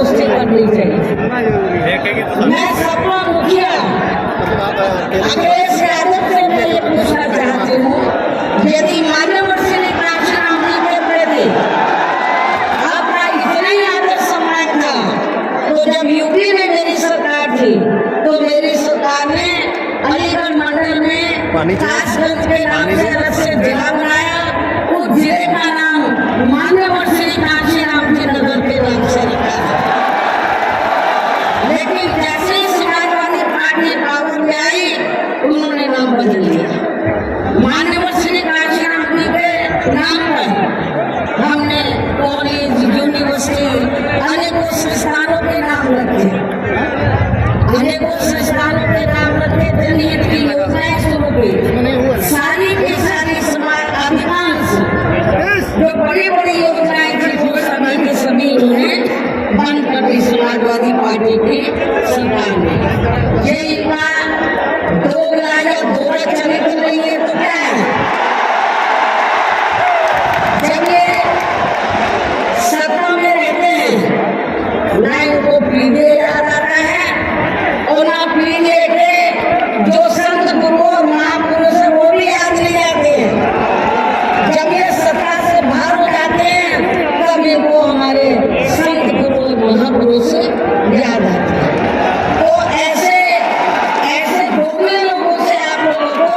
गोष्ठी करनी चाहिए। मैं सपना मुखिया अखिलेश यादव से मैं ये पूछना चाहती हूँ, यदि मानव श्री कांशीराम जी के प्रति आपका इतना ही आदर सम्मान था, तो जब यूपी में मेरी सरकार थी तो मेरी सरकार ने अलीगढ़ मंडल में कासगंज के नाम से अलग से जिला बनाया। उस जिले का नाम मानव श्री कांशीराम जी नगर के नाम से रखा। लेकिन जैसे ही समाजवादी पार्टी पावर में आई, उन्होंने नाम बदल दिया। मानव श्री कांशीराम जी के नाम पर हमने कॉलेज, यूनिवर्सिटी, अनेकों संस्थानों के नाम रखे, अनेकों संस्थानों के नाम रखे, जनहित की योजनाएं शुरू की। सारी की सारी समाज अधिकांश जो बड़ी बड़ी योजनाएं थी वो सभी की सभी उन्हें बंद कर दी समाजवादी पार्टी की सरकार ने। ये इनका दोगला या दोहरा चरित्र नहीं है तो क्या है? जब ये सत्ता में रहते हैं, ना इनको पीढ़ी याद आता है और ना पीढ़ी के जो संत गुरु और महापुरुष है वो भी याद नहीं आते हैं। जब ये सत्ता से बाहर हो जाते हैं तब इनको हमारे संत गुरु और महापुरुष याद आते हैं। तो ऐसे ऐसे दोगले लोगों से आप लोगों को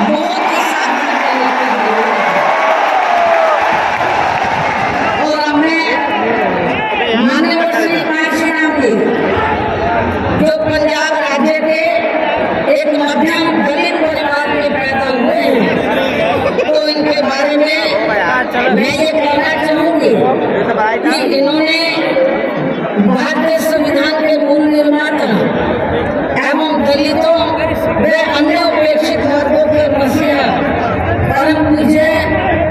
बहुत ही सावधान रहने की जरूरत है। और हमने माननीय श्री कांशीराम जी जो पंजाब राज्य के एक मध्यम दलित परिवार में पैदा हुए हैं, तो इनके बारे में मैं ये कहना चाहूंगी कि इन्होंने भारतीय संविधान के मूल निर्माता एवं दलितों व अन्य उपेक्षित वर्गों के मसीहा परम पूज्य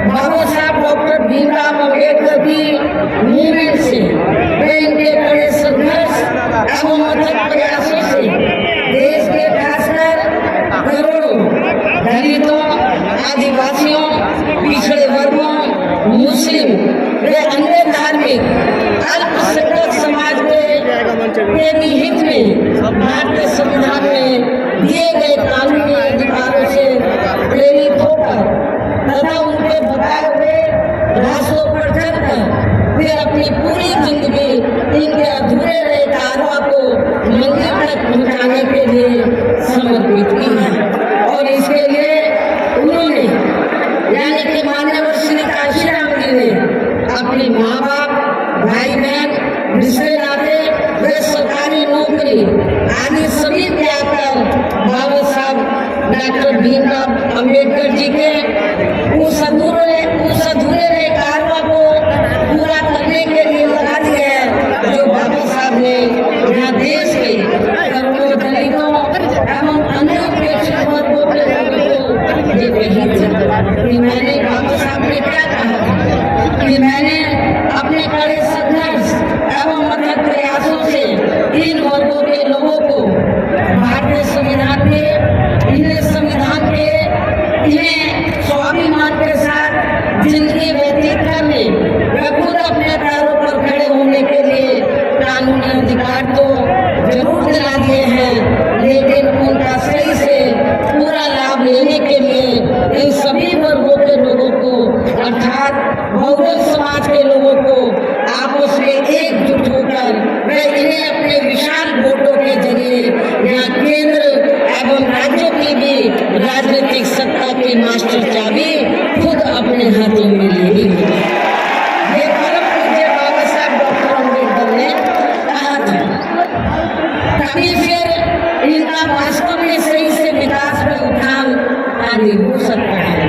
बाबा साहब डॉक्टर भीमराव अम्बेडकर की मूवमेंट से व इनके बड़े संघर्ष एवं अथक प्रयासों से देश के खासकर करोड़ों दलितों, आदिवासियों, पिछड़े वर्गों, मुस्लिम व अन्य धार्मिक अल्पसंख्यक समाज के निहित में भारतीय संविधान में दिए गए कानूनी अधिकारों से प्रेरित होकर तथा उनके बताए हुए रास्तों पर चलकर वे अपनी पूरी जिंदगी इनके अधूरे रहे कार्यों को मंजिल तक पहुंचाने के लिए समर्पित की है। और इसके लिए उन्होंने यानी कि माननीय श्री कांशीराम जी ने अपनी माँ बाप, भाई बहन, रिश्तेदारे व सरकारी नौकरी आदि सभी त्याग कर बाबा साहब डॉक्टर भीमराव अम्बेडकर जी के उस अधूरे रहे कार्यों को पूरा करने के लिए लगा दिया है, जो बाबा साहब ने यहाँ देश के करोड़ों दलितों एवं अन्य उपेक्षित वर्गों के लोगों को ये कही थी कि मैंने बाबा साहब ने क्या कहा कि मैंने अपने कड़े संघर्ष एवं अथक प्रयासों से इन वर्गों के लोगों को भारतीय संविधान के इन्हें स्वाभिमान के साथ जिंदगी व्यतीत करने व खुद अपने पैरों पर खड़े होने के लिए कानूनी अधिकार तो जरूर दिला दिए हैं, लेकिन उनका सही से पूरा लाभ लेने के लिए इन सभी वर्गों के लोगों को अर्थात बहुजन समाज के लोगों को आपस में एकजुट होकर वे इन्हें अपने विशाल वोटों के जरिए यहाँ केंद्र एवं राज्यों की भी राजनीतिक सत्ता की मास्टर चाबी खुद अपने हाथों में लेनी होगी। ये परम पूज्य बाबा साहब डॉक्टर अम्बेडकर ने कहा था, तभी फिर इनका वास्तव में सही से विकास में उत्थान आदि हो सकता है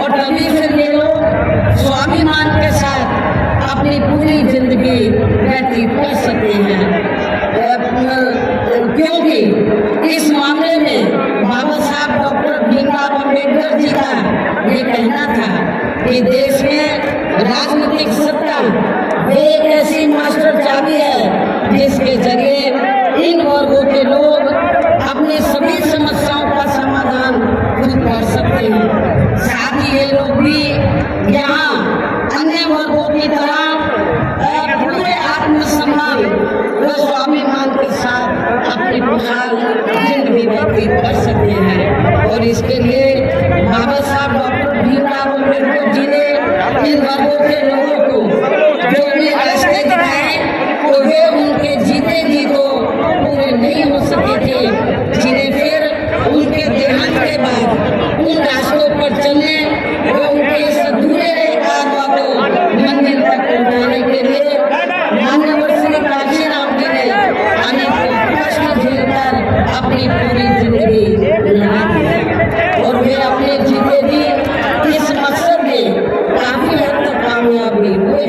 और तभी फिर ये लोग स्वाभिमान के साथ अपनी पूरी जिंदगी व्यतीत कर सकते हैं। क्योंकि इस मामले में बाबा साहब डॉक्टर भीमराव अम्बेडकर जी का ये कहना था कि देश में राजनीतिक सत्ता एक ऐसी मास्टर चाबी है जिसके जरिए इन वर्गों के लोग अपनी सभी समस्याओं का समाधान खुद कर सकते हैं। साथ ही ये लोग भी यहाँ अन्य वर्गों की तरह पूरे आत्मसम्मान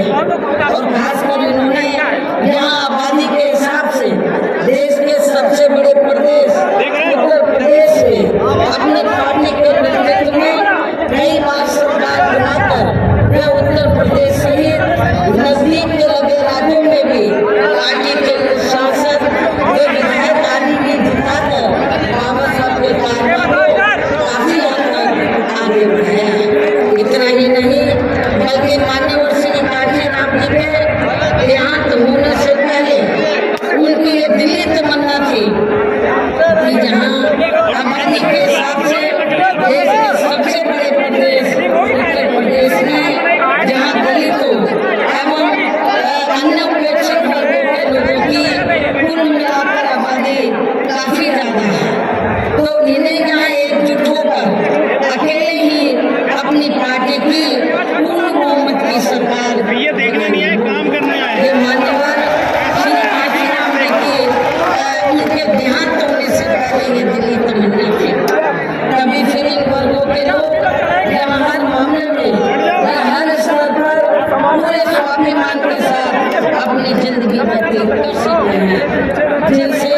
हैं और खासकर इन्होंने यहाँ आबादी के हिसाब से देश के सबसे बड़े प्रदेश उत्तर प्रदेश में अपनी पार्टी के नेतृत्व में कई बार सरकार बनाकर वे उत्तर प्रदेश सहित नजदीक के लगे राज्यों में भी पार्टी के शासक वे विधायक आदि भी जिताकर बाबा साहब के कार्यों को काफी हद तक आगे बढ़ाया। इतना ही नहीं बल्कि मान्यवर श्री काशीराम जी के देहांत होने से पहले उनकी ये दिली तमन्ना थी कि जहाँ आबादी के हिसाब से देश के सबसे बड़े प्रदेश उत्तर प्रदेश में जहाँ दलितों एवं अन्य उपेक्षित वर्गों के लोगों की कुल मिलाकर आबादी काफी ज्यादा है, तो इन्हें यहाँ एकजुट होकर अकेले ही अपनी पार्टी की पूर्ण बहुमत की सरकार ये देखना नहीं है, काम करना है। ये मान्यवर श्री काशीराम जी की उनके देहांत होने से पहले ये दिली तमन्ना थी। कभी फिर इन वर्गों के लोग यहाँ हर मामले में हर स्तर पर पूरे स्वाभिमान के साथ अपनी जिंदगी व्यतीत कर सकते हैं, जिनसे